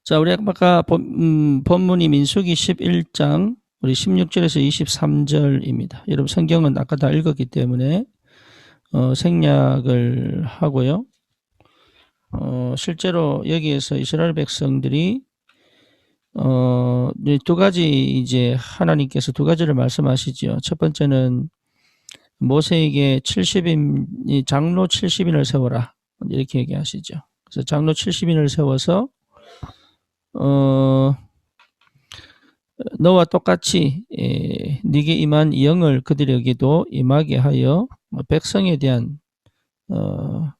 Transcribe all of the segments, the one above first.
자, 우리 아까 본문이 민수기 11장 우리 16절에서 23절입니다. 여러분 성경은 아까 다 읽었기 때문에 생략을 하고요. 실제로 여기에서 이스라엘 백성들이 두 가지 이제 하나님께서 두 가지를 말씀하시죠. 첫 번째는 모세에게 장로 70인을 세워라 이렇게 얘기하시죠. 그래서 장로 70인을 세워서 너와 똑같이 네게 임한 영을 그들에게도 임하게 하여 백성에 대한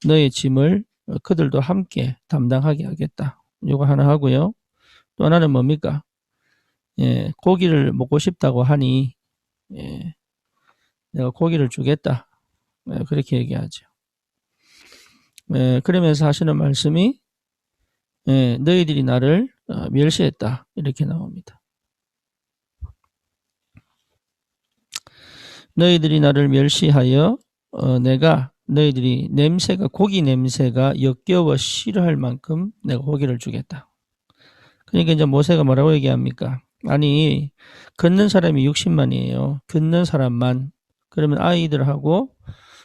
너의 짐을 그들도 함께 담당하게 하겠다. 이거 하나 하고요. 또 하나는 뭡니까? 고기를 먹고 싶다고 하니 내가 고기를 주겠다. 그렇게 얘기하죠. 그러면서 하시는 말씀이 너희들이 나를 멸시했다. 이렇게 나옵니다. 너희들이 나를 멸시하여 내가 너희들이 고기 냄새가 역겨워 싫어할 만큼 내가 고기를 주겠다. 그러니까 이제 모세가 뭐라고 얘기합니까? 아니 걷는 사람이 60만이에요. 걷는 사람만. 그러면 아이들하고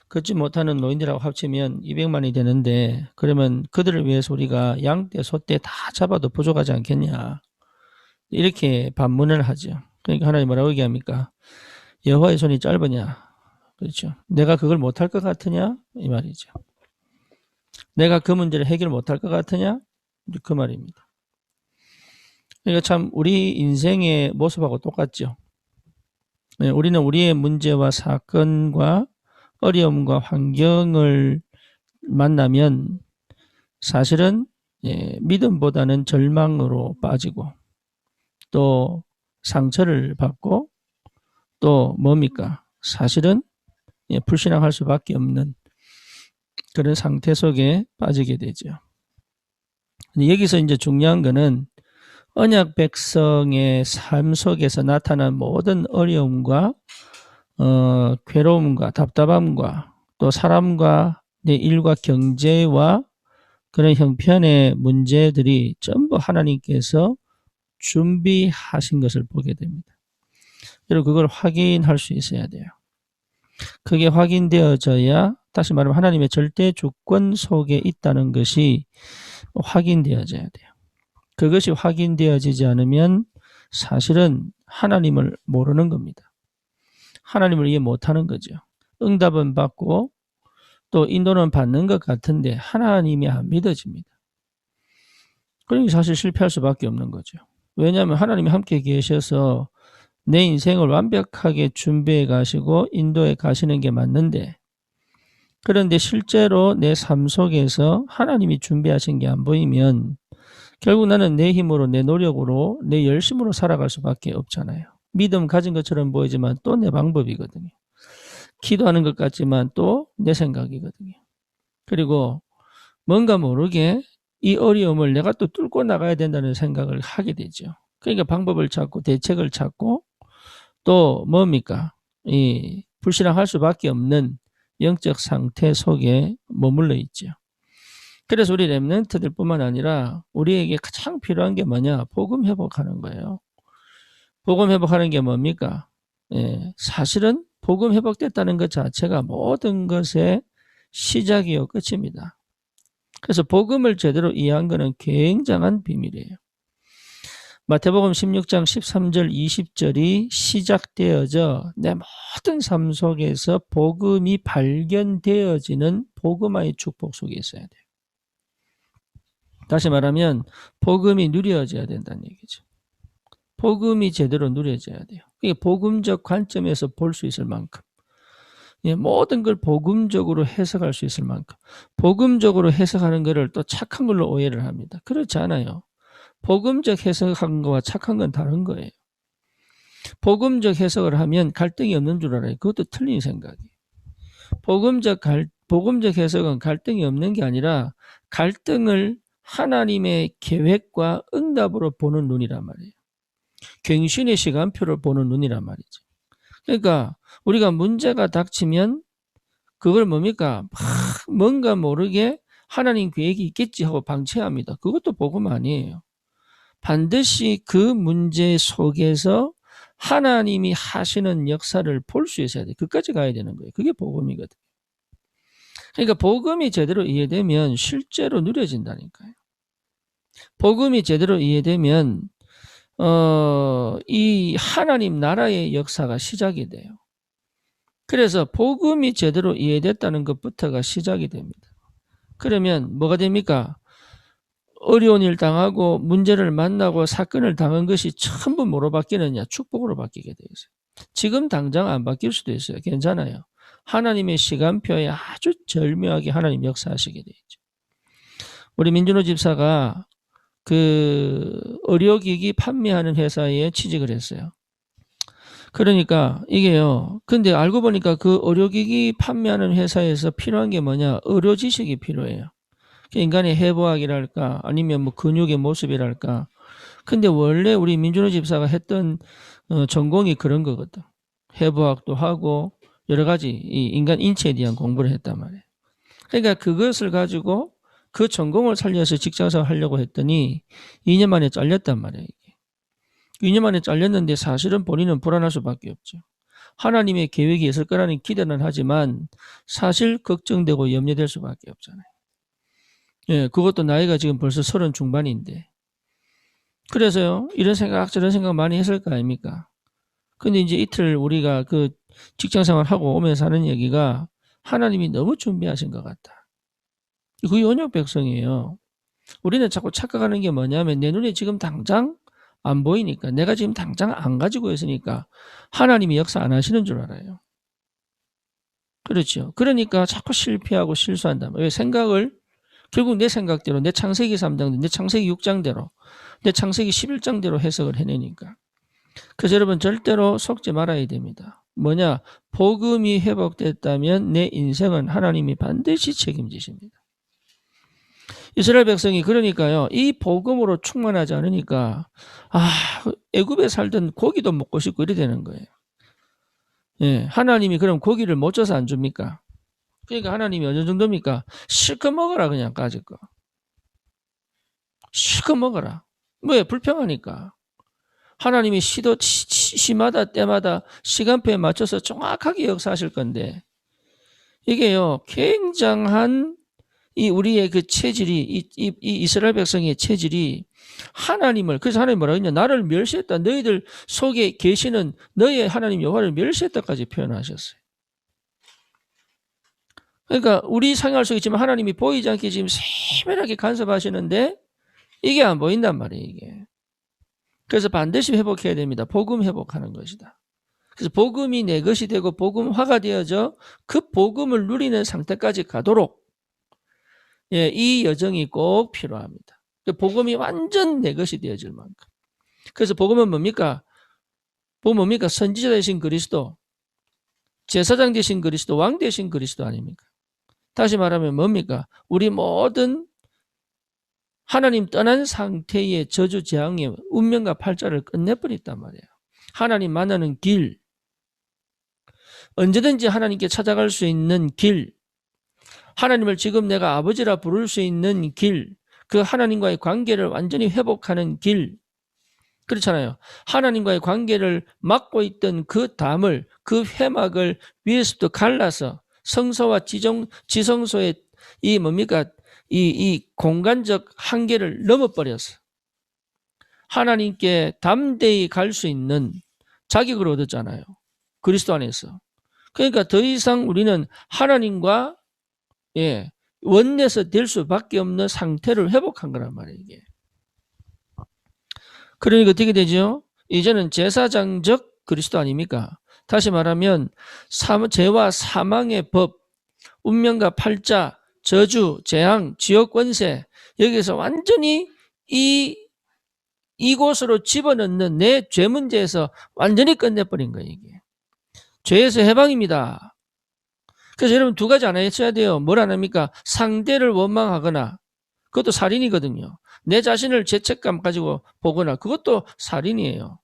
걷지 못하는 노인들하고 합치면 200만이 되는데 그러면 그들을 위해서 우리가 양떼, 소떼 다 잡아도 부족하지 않겠냐. 이렇게 반문을 하죠. 그러니까 하나님 뭐라고 얘기합니까? 여호와의 손이 짧으냐? 그렇죠. 내가 그걸 못할 것 같으냐? 이 말이죠. 내가 그 문제를 해결 못할 것 같으냐? 그 말입니다. 그러니까 참 우리 인생의 모습하고 똑같죠. 우리는 우리의 문제와 사건과 어려움과 환경을 만나면 사실은 믿음보다는 절망으로 빠지고 또 상처를 받고 또 뭡니까? 사실은 불신앙할 수밖에 없는 그런 상태 속에 빠지게 되죠. 근데 여기서 이제 중요한 거는 언약 백성의 삶 속에서 나타난 모든 어려움과 괴로움과 답답함과 또 사람과 내 일과 경제와 그런 형편의 문제들이 전부 하나님께서 준비하신 것을 보게 됩니다. 그리고 그걸 확인할 수 있어야 돼요. 그게 확인되어져야 다시 말하면 하나님의 절대 주권 속에 있다는 것이 확인되어져야 돼요. 그것이 확인되어지지 않으면 사실은 하나님을 모르는 겁니다. 하나님을 이해 못하는 거죠. 응답은 받고 또 인도는 받는 것 같은데 하나님이 안 믿어집니다. 그러니 사실 실패할 수밖에 없는 거죠. 왜냐하면 하나님이 함께 계셔서 내 인생을 완벽하게 준비해 가시고 인도해 가시는 게 맞는데 그런데 실제로 내 삶 속에서 하나님이 준비하신 게 안 보이면 결국 나는 내 힘으로 내 노력으로 내 열심으로 살아갈 수밖에 없잖아요. 믿음 가진 것처럼 보이지만 또 내 방법이거든요. 기도하는 것 같지만 또 내 생각이거든요. 그리고 뭔가 모르게 이 어려움을 내가 또 뚫고 나가야 된다는 생각을 하게 되죠. 그러니까 방법을 찾고 대책을 찾고 또 뭡니까? 이 불신앙할 수밖에 없는 영적 상태 속에 머물러 있죠. 그래서 우리 렘넌트들 뿐만 아니라 우리에게 가장 필요한 게 뭐냐? 복음 회복하는 거예요. 복음 회복하는 게 뭡니까? 사실은 복음 회복됐다는 것 자체가 모든 것의 시작이요 끝입니다. 그래서 복음을 제대로 이해한 것은 굉장한 비밀이에요. 마태복음 16장 13절 20절이 시작되어져 내 모든 삶 속에서 복음이 발견되어지는 복음화의 축복 속에 있어야 돼요. 다시 말하면 복음이 누려져야 된다는 얘기죠. 복음이 제대로 누려져야 돼요. 이게 복음적 관점에서 볼 수 있을 만큼 모든 걸 복음적으로 해석할 수 있을 만큼 복음적으로 해석하는 것을 또 착한 걸로 오해를 합니다. 그렇지 않아요. 복음적 해석한 거와 착한 건 다른 거예요. 복음적 해석을 하면 갈등이 없는 줄 알아요. 그것도 틀린 생각이에요. 복음적 해석은 갈등이 없는 게 아니라 갈등을 하나님의 계획과 응답으로 보는 눈이란 말이에요. 갱신의 시간표를 보는 눈이란 말이죠. 그러니까 우리가 문제가 닥치면 그걸 뭡니까? 뭔가 모르게 하나님 계획이 있겠지 하고 방치합니다. 그것도 복음 아니에요. 반드시 그 문제 속에서 하나님이 하시는 역사를 볼 수 있어야 돼. 그까지 가야 되는 거예요. 그게 복음이거든. 그러니까 복음이 제대로 이해되면 실제로 누려진다니까요. 복음이 제대로 이해되면 이 하나님 나라의 역사가 시작이 돼요. 그래서 복음이 제대로 이해됐다는 것부터가 시작이 됩니다. 그러면 뭐가 됩니까? 어려운 일 당하고 문제를 만나고 사건을 당한 것이 전부 뭐로 바뀌느냐? 축복으로 바뀌게 되어 있어요. 지금 당장 안 바뀔 수도 있어요. 괜찮아요. 하나님의 시간표에 아주 절묘하게 하나님 역사하시게 되어 있죠. 우리 민준호 집사가 그 의료기기 판매하는 회사에 취직을 했어요. 그러니까 이게요. 근데 알고 보니까 그 의료기기 판매하는 회사에서 필요한 게 뭐냐? 의료 지식이 필요해요. 인간의 해부학이랄까 아니면 뭐 근육의 모습이랄까. 근데 원래 우리 민준호 집사가 했던 전공이 그런 거거든. 해부학도 하고 여러 가지 이 인간 인체에 대한 공부를 했단 말이에요. 그러니까 그것을 가지고 그 전공을 살려서 직장생활 하려고 했더니 2년 만에 잘렸단 말이에요. 2년 만에 잘렸는데 사실은 본인은 불안할 수밖에 없죠. 하나님의 계획이 있을 거라는 기대는 하지만 사실 걱정되고 염려될 수밖에 없잖아요. 예, 그것도 나이가 지금 벌써 30 중반인데. 그래서요, 이런 생각, 저런 생각 많이 했을 거 아닙니까? 근데 이제 이틀 우리가 그 직장 생활하고 오면서 하는 얘기가 하나님이 너무 준비하신 것 같다. 그게 언약 백성이에요. 우리는 자꾸 착각하는 게 뭐냐면 내 눈에 지금 당장 안 보이니까, 내가 지금 당장 안 가지고 있으니까 하나님이 역사 안 하시는 줄 알아요. 그렇죠. 그러니까 자꾸 실패하고 실수한다. 왜? 생각을 결국 내 생각대로, 내 창세기 3장대로, 내 창세기 6장대로, 내 창세기 11장대로 해석을 해내니까. 그래서 여러분 절대로 속지 말아야 됩니다. 뭐냐? 복음이 회복됐다면 내 인생은 하나님이 반드시 책임지십니다. 이스라엘 백성이 그러니까요. 이 복음으로 충만하지 않으니까 애굽에 살던 고기도 먹고 싶고 이래 되는 거예요. 예, 하나님이 그럼 고기를 못 줘서 안 줍니까? 그러니까 하나님이 어느 정도입니까? 실컷 먹어라 그냥 까짓 거. 실컷 먹어라. 왜? 불평하니까. 하나님이 시마다 때마다 시간표에 맞춰서 정확하게 역사하실 건데 이게요. 굉장한 이 우리의 그 체질이 이 이스라엘 백성의 체질이 하나님을, 그래서 하나님 뭐라고 했냐? 나를 멸시했다. 너희들 속에 계시는 너의 하나님 여호와를 멸시했다까지 표현하셨어요. 그러니까 우리 상할 수 있지만 하나님이 보이지 않게 지금 세밀하게 간섭하시는데 이게 안 보인단 말이에요. 이게. 그래서 반드시 회복해야 됩니다. 복음 회복하는 것이다. 그래서 복음이 내 것이 되고 복음화가 되어져 그 복음을 누리는 상태까지 가도록 이 여정이 꼭 필요합니다. 복음이 완전 내 것이 되어질 만큼. 그래서 복음은 뭡니까? 복음은 뭡니까? 선지자 되신 그리스도, 제사장 되신 그리스도, 왕 되신 그리스도 아닙니까? 다시 말하면 뭡니까? 우리 모든 하나님 떠난 상태의 저주 재앙의 운명과 팔자를 끝내버렸단 말이에요. 하나님 만나는 길, 언제든지 하나님께 찾아갈 수 있는 길, 하나님을 지금 내가 아버지라 부를 수 있는 길, 그 하나님과의 관계를 완전히 회복하는 길, 그렇잖아요. 하나님과의 관계를 막고 있던 그 담을, 그 회막을 위에서부터 갈라서 성소와 지성소의 이 뭡니까? 이 공간적 한계를 넘어버려서 하나님께 담대히 갈 수 있는 자격을 얻었잖아요. 그리스도 안에서. 그러니까 더 이상 우리는 하나님과 원내서 될 수밖에 없는 상태를 회복한 거란 말이에요. 이게. 그러니까 어떻게 되죠? 이제는 제사장적 그리스도 아닙니까? 다시 말하면 죄와 사망의 법, 운명과 팔자, 저주, 재앙, 지옥 권세, 여기서 완전히 이곳으로 집어넣는 내 죄 문제에서 완전히 끝내버린 거예요. 이게. 죄에서 해방입니다. 그래서 여러분 두 가지 안 하셔야 돼요. 뭘 안 합니까? 상대를 원망하거나, 그것도 살인이거든요. 내 자신을 죄책감 가지고 보거나, 그것도 살인이에요.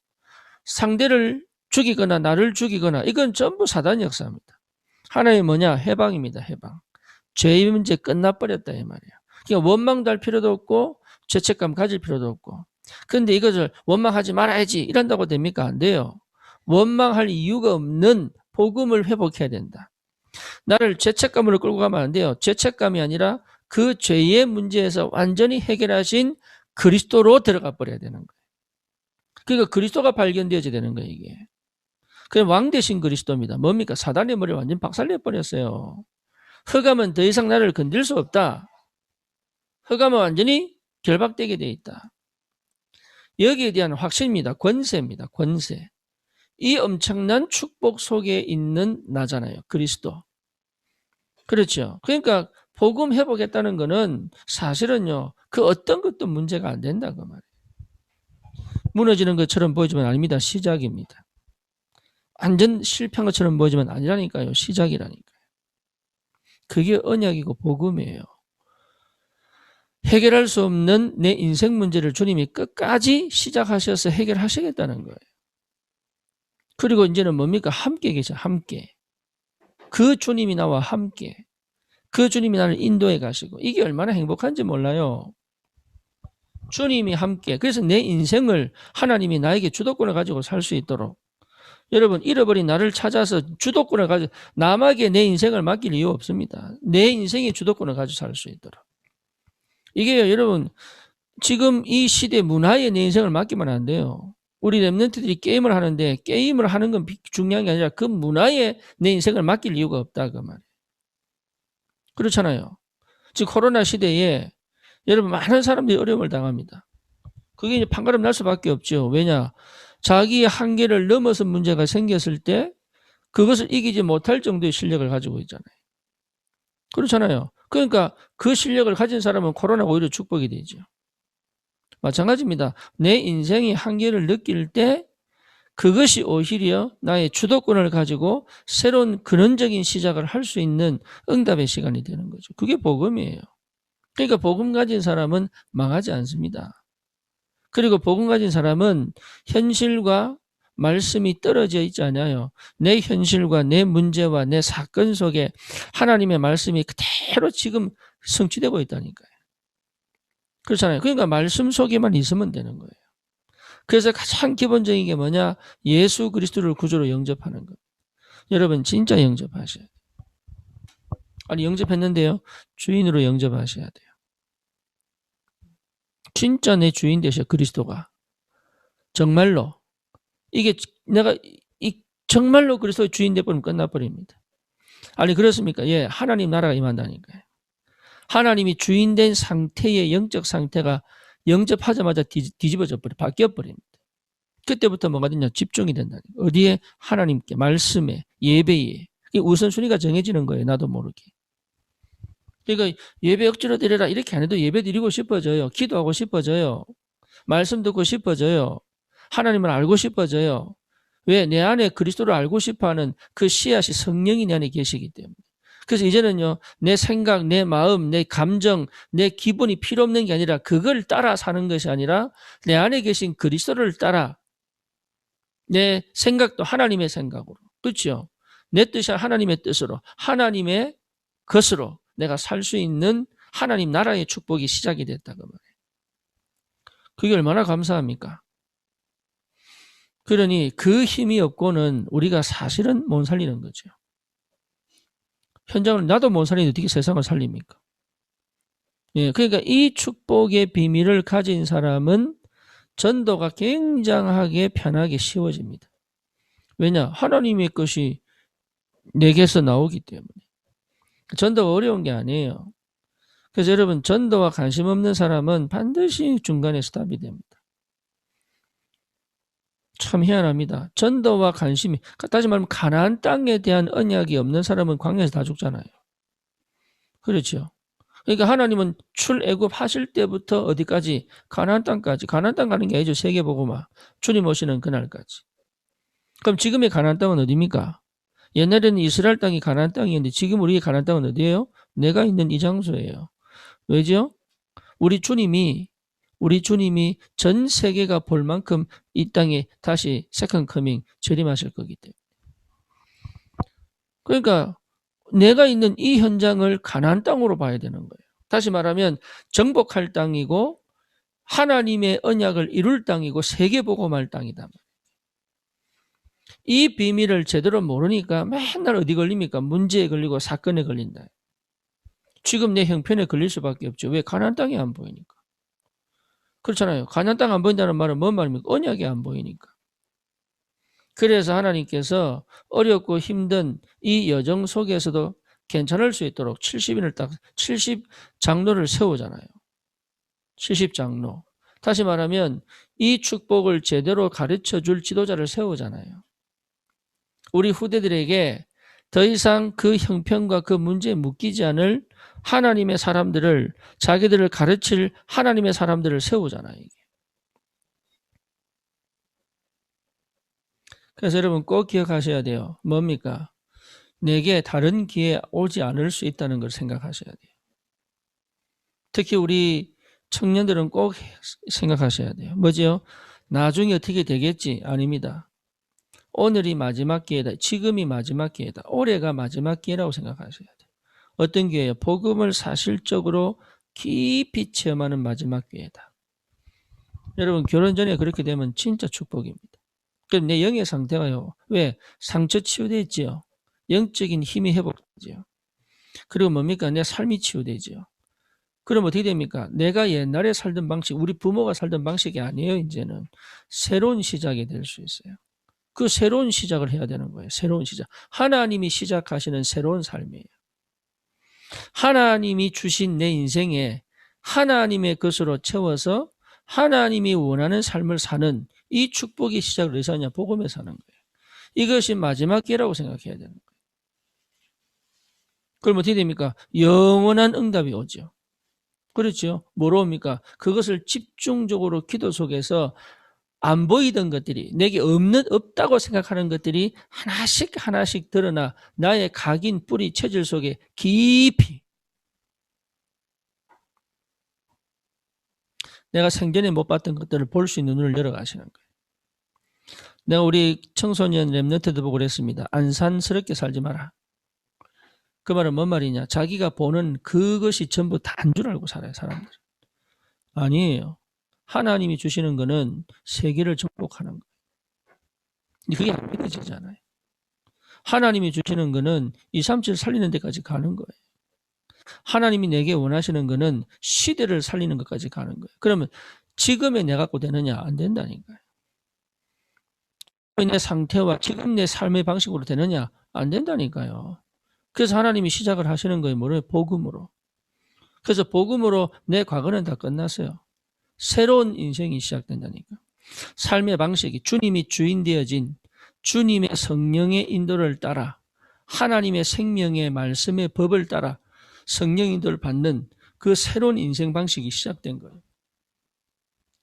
상대를 죽이거나 나를 죽이거나, 이건 전부 사단 역사입니다. 하나의 뭐냐? 해방입니다. 해방. 죄의 문제 끝나버렸다 이 말이에요. 그러니까 원망도 할 필요도 없고 죄책감 가질 필요도 없고 그런데 이것을 원망하지 말아야지 이런다고 됩니까? 안 돼요. 원망할 이유가 없는 복음을 회복해야 된다. 나를 죄책감으로 끌고 가면 안 돼요. 죄책감이 아니라 그 죄의 문제에서 완전히 해결하신 그리스도로 들어가 버려야 되는 거예요. 그러니까 그리스도가 발견되어야 되는 거예요, 이게. 그냥 왕 대신 그리스도입니다. 뭡니까? 사단의 머리를 완전 박살내 버렸어요. 흑암은 더 이상 나를 건들 수 없다. 흑암은 완전히 결박되게 돼 있다. 여기에 대한 확신입니다. 권세입니다. 권세. 이 엄청난 축복 속에 있는 나잖아요. 그리스도. 그렇죠. 그러니까 복음 회복했다는 거는 사실은요. 그 어떤 것도 문제가 안 된다 그 말이에요. 무너지는 것처럼 보이지만 아닙니다. 시작입니다. 완전 실패한 것처럼 보이지만 아니라니까요. 시작이라니까요. 그게 언약이고 복음이에요. 해결할 수 없는 내 인생 문제를 주님이 끝까지 시작하셔서 해결하시겠다는 거예요. 그리고 이제는 뭡니까? 함께 계셔. 함께. 그 주님이 나와 함께. 그 주님이 나를 인도해 가시고 이게 얼마나 행복한지 몰라요. 주님이 함께. 그래서 내 인생을 하나님이 나에게 주도권을 가지고 살 수 있도록 여러분 잃어버린 나를 찾아서 주도권을 가지고 남에게 내 인생을 맡길 이유 없습니다. 내 인생의 주도권을 가지고 살 수 있도록. 이게 여러분 지금 이 시대 문화에 내 인생을 맡기면 안 돼요. 우리 랩런트들이 게임을 하는데 게임을 하는 건 중요한 게 아니라 그 문화에 내 인생을 맡길 이유가 없다 그 말이에요. 그렇잖아요. 지금 코로나 시대에 여러분 많은 사람들이 어려움을 당합니다. 그게 이제 판가름 날 수밖에 없죠. 왜냐? 자기의 한계를 넘어선 문제가 생겼을 때 그것을 이기지 못할 정도의 실력을 가지고 있잖아요. 그렇잖아요. 그러니까 그 실력을 가진 사람은 코로나가 오히려 축복이 되죠. 마찬가지입니다. 내 인생의 한계를 느낄 때 그것이 오히려 나의 주도권을 가지고 새로운 근원적인 시작을 할 수 있는 응답의 시간이 되는 거죠. 그게 복음이에요. 그러니까 복음 가진 사람은 망하지 않습니다. 그리고 복음 가진 사람은 현실과 말씀이 떨어져 있지 않아요. 내 현실과 내 문제와 내 사건 속에 하나님의 말씀이 그대로 지금 성취되고 있다니까요. 그렇잖아요. 그러니까 말씀 속에만 있으면 되는 거예요. 그래서 가장 기본적인 게 뭐냐? 예수 그리스도를 구주로 영접하는 것. 여러분 진짜 영접하셔야 돼요. 아니 영접했는데요. 주인으로 영접하셔야 돼요. 진짜 내 주인 되셔 그리스도가. 정말로. 이게 내가 정말로 그리스도의 주인 되버리면 끝나버립니다. 아니 그렇습니까? 예, 하나님 나라가 임한다니까요. 하나님이 주인 된 상태의 영적 상태가 영접하자마자 뒤집어져 버려 바뀌어 버립니다. 그때부터 뭐가 되냐? 집중이 된다. 어디에? 하나님께, 말씀에, 예배에. 우선순위가 정해지는 거예요. 나도 모르게. 그러니까 예배 억지로 드려라 이렇게 안 해도 예배 드리고 싶어져요. 기도하고 싶어져요. 말씀 듣고 싶어져요. 하나님을 알고 싶어져요. 왜? 내 안에 그리스도를 알고 싶어하는 그 씨앗이 성령이 내 안에 계시기 때문에. 그래서 이제는요. 내 생각, 내 마음, 내 감정, 내 기분이 필요 없는 게 아니라 그걸 따라 사는 것이 아니라 내 안에 계신 그리스도를 따라 내 생각도 하나님의 생각으로. 그렇죠? 내 뜻이 하나님의 뜻으로 하나님의 것으로 내가 살 수 있는 하나님 나라의 축복이 시작이 됐다고 말해요. 그게 얼마나 감사합니까? 그러니 그 힘이 없고는 우리가 사실은 못 살리는 거죠. 현장을 나도 못 살리는데 어떻게 세상을 살립니까? 예, 그러니까 이 축복의 비밀을 가진 사람은 전도가 굉장하게 편하게 쉬워집니다. 왜냐? 하나님의 것이 내게서 나오기 때문에. 전도가 어려운 게 아니에요. 그래서 여러분 전도와 관심 없는 사람은 반드시 중간에 스탑이 됩니다. 참 희한합니다. 전도와 관심이 다시 말하면 가나안 땅에 대한 언약이 없는 사람은 광야에서 다 죽잖아요. 그렇죠. 그러니까 하나님은 출애굽하실 때부터 어디까지? 가나안 땅까지. 가나안 땅 가는 게 아니죠. 세계복음화. 주님 오시는 그날까지. 그럼 지금의 가나안 땅은 어디입니까? 옛날에는 이스라엘 땅이 가나안 땅이었는데 지금 우리의 가나안 땅은 어디예요? 내가 있는 이 장소예요. 왜죠? 우리 주님이 전 세계가 볼 만큼 이 땅에 다시 세컨 커밍 재림하실 거기 때문에. 그러니까 내가 있는 이 현장을 가나안 땅으로 봐야 되는 거예요. 다시 말하면 정복할 땅이고 하나님의 언약을 이룰 땅이고 세계 복음할 땅이다. 이 비밀을 제대로 모르니까 맨날 어디 걸립니까? 문제에 걸리고 사건에 걸린다. 지금 내 형편에 걸릴 수밖에 없죠. 왜? 가나안 땅이 안 보이니까. 그렇잖아요. 가나안 땅 안 보인다는 말은 뭔 말입니까? 언약이 안 보이니까. 그래서 하나님께서 어렵고 힘든 이 여정 속에서도 괜찮을 수 있도록 70인을 딱 70장로를 세우잖아요. 70장로. 다시 말하면 이 축복을 제대로 가르쳐 줄 지도자를 세우잖아요. 우리 후대들에게 더 이상 그 형편과 그 문제에 묶이지 않을 하나님의 사람들을, 자기들을 가르칠 하나님의 사람들을 세우잖아요. 이게. 그래서 여러분 꼭 기억하셔야 돼요. 뭡니까? 내게 다른 기회 오지 않을 수 있다는 걸 생각하셔야 돼요. 특히 우리 청년들은 꼭 생각하셔야 돼요. 뭐지요? 나중에 어떻게 되겠지? 아닙니다. 오늘이 마지막 기회다. 지금이 마지막 기회다. 올해가 마지막 기회라고 생각하셔야 돼요. 어떤 기회예요? 복음을 사실적으로 깊이 체험하는 마지막 기회다. 여러분 결혼 전에 그렇게 되면 진짜 축복입니다. 그럼 내 영의 상태가요. 왜? 상처 치유되지요. 영적인 힘이 회복되지요. 그리고 뭡니까? 내 삶이 치유되지요. 그럼 어떻게 됩니까? 내가 옛날에 살던 방식, 우리 부모가 살던 방식이 아니에요. 이제는 새로운 시작이 될 수 있어요. 그 새로운 시작을 해야 되는 거예요. 새로운 시작. 하나님이 시작하시는 새로운 삶이에요. 하나님이 주신 내 인생에 하나님의 것으로 채워서 하나님이 원하는 삶을 사는 이 축복이 시작을 어디서 하냐? 복음에 사는 거예요. 이것이 마지막 기회라고 생각해야 되는 거예요. 그럼 어떻게 됩니까? 영원한 응답이 오죠. 그렇죠? 뭐로 옵니까? 그것을 집중적으로 기도 속에서 안 보이던 것들이, 내게 없다고 생각하는 것들이 하나씩 하나씩 드러나 나의 각인 뿌리 체질 속에 깊이 내가 생전에 못 봤던 것들을 볼 수 있는 눈을 열어가시는 거예요. 내가 우리 청소년 랩런트도 보고 그랬습니다. 안산스럽게 살지 마라. 그 말은 뭔 말이냐? 자기가 보는 그것이 전부 다인 줄 알고 살아요, 사람들. 아니에요. 하나님이 주시는 거는 세계를 정복하는 거예요. 그게 안 믿어지잖아요. 하나님이 주시는 거는 237 살리는 데까지 가는 거예요. 하나님이 내게 원하시는 거는 시대를 살리는 것까지 가는 거예요. 그러면 지금의 내 갖고 되느냐? 안 된다니까요. 내 상태와 지금 내 삶의 방식으로 되느냐? 안 된다니까요. 그래서 하나님이 시작을 하시는 거예요. 뭐래요? 복음으로. 그래서 복음으로 내 과거는 다 끝났어요. 새로운 인생이 시작된다니까. 삶의 방식이 주님이 주인 되어진 주님의 성령의 인도를 따라 하나님의 생명의 말씀의 법을 따라 성령 인도를 받는 그 새로운 인생 방식이 시작된 거예요.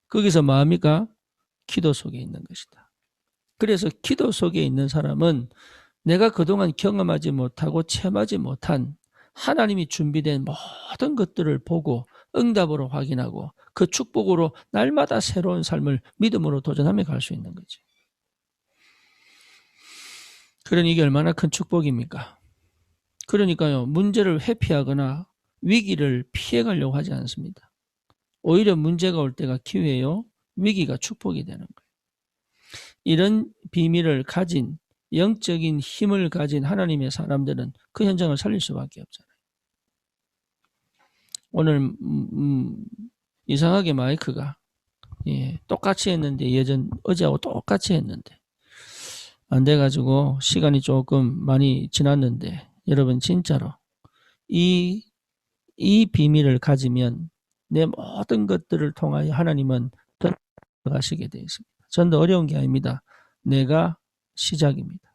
거기서 뭐합니까? 기도 속에 있는 것이다. 그래서 기도 속에 있는 사람은 내가 그동안 경험하지 못하고 체험하지 못한 하나님이 준비된 모든 것들을 보고 응답으로 확인하고 그 축복으로 날마다 새로운 삶을 믿음으로 도전하며 갈 수 있는 거지. 그러니 이게 얼마나 큰 축복입니까? 그러니까요, 문제를 회피하거나 위기를 피해가려고 하지 않습니다. 오히려 문제가 올 때가 기회요, 위기가 축복이 되는 거예요. 이런 비밀을 가진 영적인 힘을 가진 하나님의 사람들은 그 현장을 살릴 수밖에 없잖아요. 오늘 이상하게 마이크가 똑같이 했는데 어제하고 똑같이 했는데 안 돼가지고 시간이 조금 많이 지났는데 여러분 진짜로 이 비밀을 가지면 내 모든 것들을 통하여 하나님은 들어가시게 되어 있습니다. 전도 어려운 게 아닙니다. 내가 시작입니다.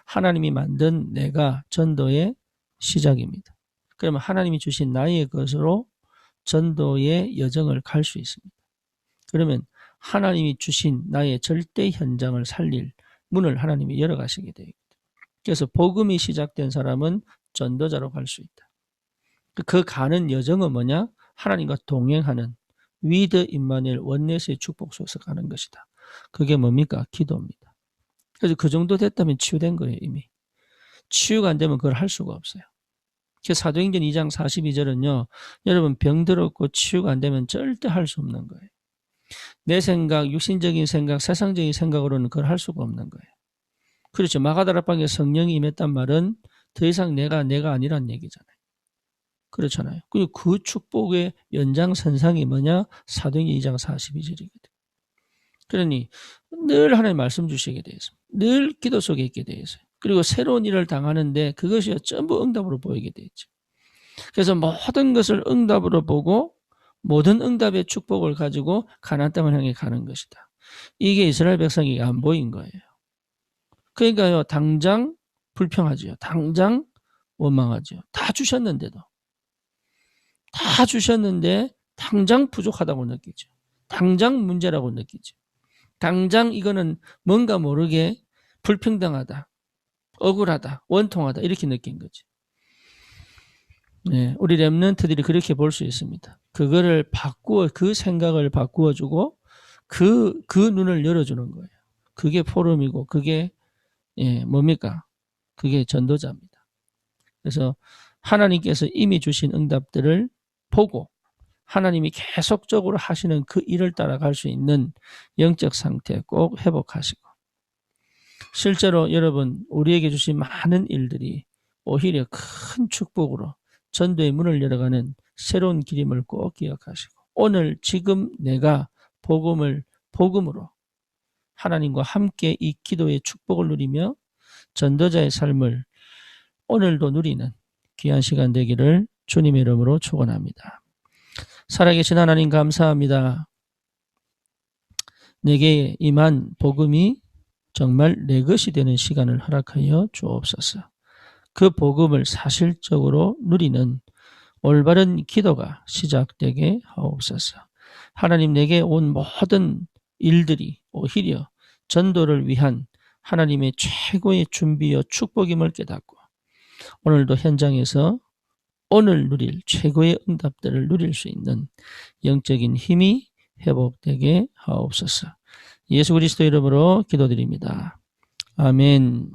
하나님이 만든 내가 전도의 시작입니다. 그러면 하나님이 주신 나의 것으로 전도의 여정을 갈 수 있습니다. 그러면 하나님이 주신 나의 절대 현장을 살릴 문을 하나님이 열어가시게 됩니다. 그래서 복음이 시작된 사람은 전도자로 갈 수 있다. 그 가는 여정은 뭐냐? 하나님과 동행하는 위드 임마누엘 원네스의 축복 속에서 가는 것이다. 그게 뭡니까? 기도입니다. 그래서 그 정도 됐다면 치유된 거예요, 이미. 치유가 안 되면 그걸 할 수가 없어요. 사도행전 2장 42절은요. 여러분 병들었고 치유가 안 되면 절대 할 수 없는 거예요. 내 생각, 육신적인 생각, 세상적인 생각으로는 그걸 할 수가 없는 거예요. 그렇죠. 마가다락방에 성령이 임했단 말은 더 이상 내가 아니란 얘기잖아요. 그렇잖아요. 그리고 그 축복의 연장선상이 뭐냐? 사도행전 2장 42절이거든. 그러니 늘 하나님 말씀 주시게 돼 있습니다. 늘 기도 속에 있게 돼 있어요. 그리고 새로운 일을 당하는데 그것이 전부 응답으로 보이게 돼 있죠. 그래서 모든 것을 응답으로 보고 모든 응답의 축복을 가지고 가나안 땅을 향해 가는 것이다. 이게 이스라엘 백성이 안 보인 거예요. 그러니까요, 당장 불평하지요. 당장 원망하지요. 다 주셨는데도. 다 주셨는데 당장 부족하다고 느끼죠. 당장 문제라고 느끼죠. 당장 이거는 뭔가 모르게 불평등하다, 억울하다, 원통하다 이렇게 느낀 거지. 네, 우리 렘넌트들이 그렇게 볼 수 있습니다. 그거를 그 생각을 바꾸어주고 그 눈을 열어주는 거예요. 그게 포럼이고 그게 뭡니까? 그게 전도자입니다. 그래서 하나님께서 이미 주신 응답들을 보고 하나님이 계속적으로 하시는 그 일을 따라갈 수 있는 영적 상태 꼭 회복하시고, 실제로 여러분 우리에게 주신 많은 일들이 오히려 큰 축복으로 전도의 문을 열어가는 새로운 길임을 꼭 기억하시고, 오늘 지금 내가 복음으로 하나님과 함께 이 기도의 축복을 누리며 전도자의 삶을 오늘도 누리는 귀한 시간 되기를 주님의 이름으로 축원합니다. 살아계신 하나님 감사합니다. 내게 임한 복음이 정말 내 것이 되는 시간을 허락하여 주옵소서. 그 복음을 사실적으로 누리는 올바른 기도가 시작되게 하옵소서. 하나님, 내게 온 모든 일들이 오히려 전도를 위한 하나님의 최고의 준비여 축복임을 깨닫고 오늘도 현장에서 오늘 누릴 최고의 응답들을 누릴 수 있는 영적인 힘이 회복되게 하옵소서. 예수 그리스도 이름으로 기도드립니다. 아멘.